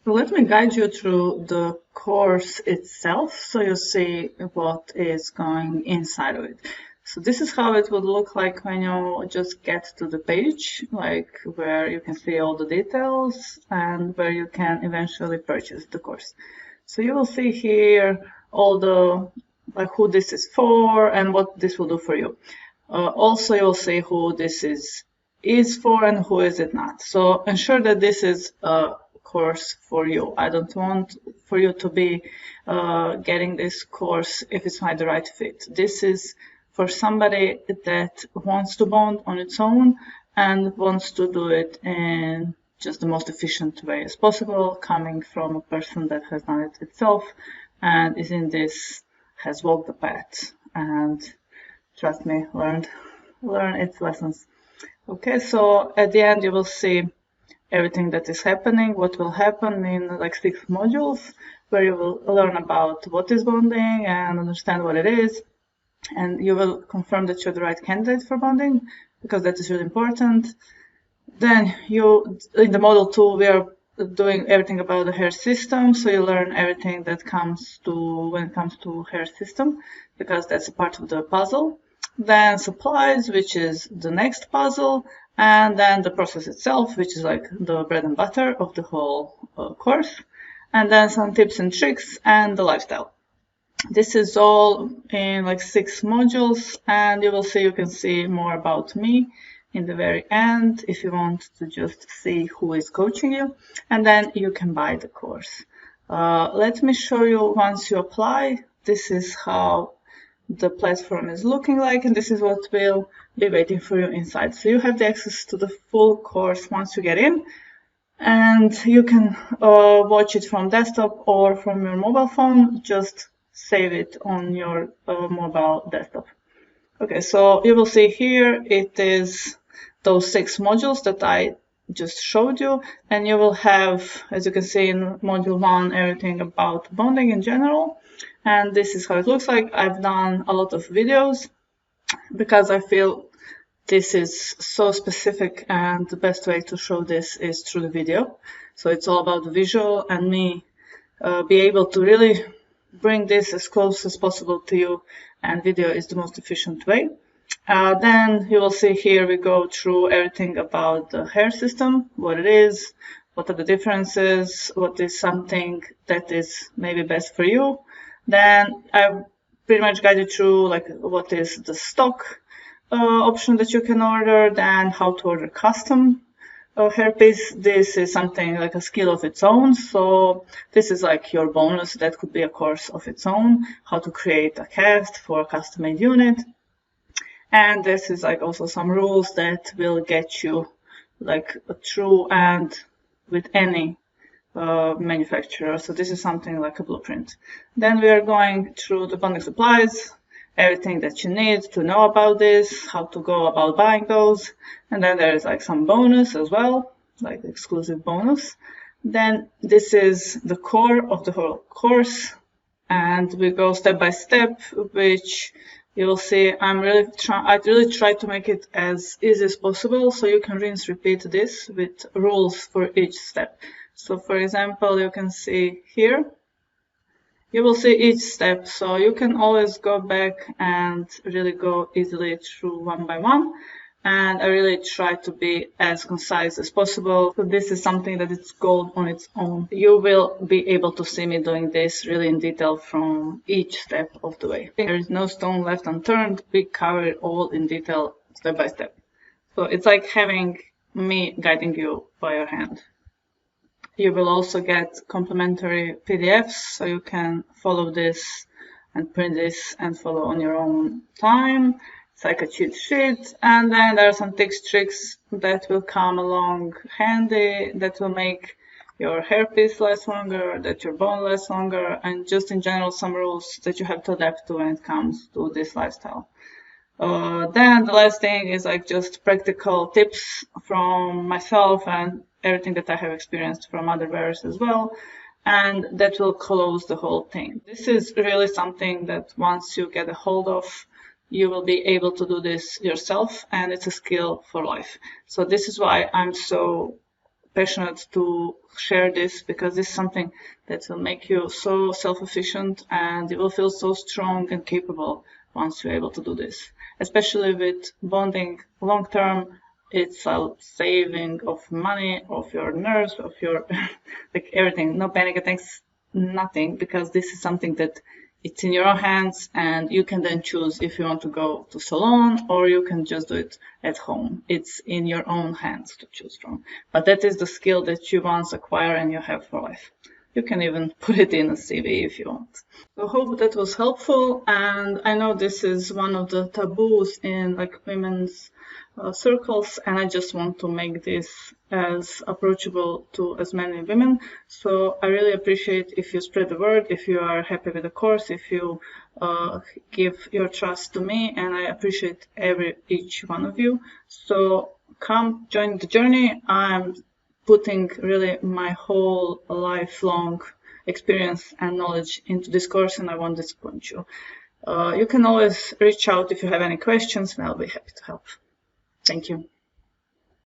So let me guide you through the course itself so you see what is going inside of it. So this is how it would look like when you just get to the page, like where you can see all the details and where you can eventually purchase the course. So you will see here all the, like who this is for and what this will do for you. Also, you'll see who this is for and who is it not. So ensure that this is a course for you. I don't want for you to be getting this course if it's not the right fit. This is for somebody that wants to bond on its own and wants to do it in just the most efficient way as possible, coming from a person that has done it itself and is in this, has walked the path and trust me, learn its lessons. Okay, so at the end you will see everything that is happening, what will happen in like 6 modules, where you will learn about what is bonding and understand what it is, and you will confirm that you're the right candidate for bonding, because that is really important. Then in the model 2, we are doing everything about the hair system, so you learn everything that comes to when it comes to hair system, because that's a part of the puzzle. Then supplies, which is the next puzzle, and then the process itself, which is like the bread and butter of the whole course, and then some tips and tricks and the lifestyle. This is all in like 6 modules, and you will see, you can see more about me in the very end if you want to just see who is coaching you, and then you can buy the course. Let me show you once you apply. This is how the platform is looking like, and this is what will be waiting for you inside. So you have the access to the full course once you get in, and you can watch it from desktop or from your mobile phone. Just save it on your mobile desktop. Okay, so you will see here it is those 6 modules that I just showed you, and you will have, as you can see in module 1, everything about bonding in general, and this is how it looks like. I've done a lot of videos because I feel this is so specific, and the best way to show this is through the video. So it's all about the visual and me be able to really bring this as close as possible to you, and video is the most efficient way. Then you will see here we go through everything about the hair system, what it is, what are the differences, what is something that is maybe best for you. Then I pretty much guide you through like what is the stock option that you can order, then how to order custom hairpiece. This is something like a skill of its own, so this is like your bonus. That could be a course of its own, how to create a cast for a custom made unit. And this is like also some rules that will get you like through and with any manufacturer. So this is something like a blueprint. Then we are going through the bonding supplies, everything that you need to know about this, how to go about buying those. And then there is like some bonus as well, like exclusive bonus. Then this is the core of the whole course, and we go step by step, which you will see I really try to make it as easy as possible, so you can rinse repeat this with rules for each step. So for example, you can see here, you will see each step, so you can always go back and really go easily through one by one. And I really try to be as concise as possible. So this is something that is gold on its own. You will be able to see me doing this really in detail from each step of the way. There is no stone left unturned. We cover it all in detail, step by step. So it's like having me guiding you by your hand. You will also get complimentary PDFs, so you can follow this and print this and follow on your own time. It's like a cheat sheet. And then there are some tricks that will come along handy, that will make your hairpiece last longer, that your bone lasts longer, and just in general some rules that you have to adapt to when it comes to this lifestyle. Then the last thing is like just practical tips from myself and everything that I have experienced from other wearers as well, and that will close the whole thing. This is really something that once you get a hold of, you will be able to do this yourself, and it's a skill for life. So this is why I'm so passionate to share this, because it's something that will make you so self-efficient, and you will feel so strong and capable once you're able to do this. Especially with bonding long-term, it's a saving of money, of your nerves, of your like everything. No panic attacks, nothing, because this is something that it's in your hands, and you can then choose if you want to go to salon or you can just do it at home. It's in your own hands to choose from. But that is the skill that you once acquire and you have for life. You can even put it in a CV if you want. So I hope that was helpful, and I know this is one of the taboos in like women's circles, and I just want to make this as approachable to as many women. So I really appreciate if you spread the word, if you are happy with the course, if you give your trust to me, and I appreciate each one of you. So come join the journey. I'm putting really my whole lifelong experience and knowledge into this course, and I won't disappoint you. You can always reach out if you have any questions, and I'll be happy to help. Thank you.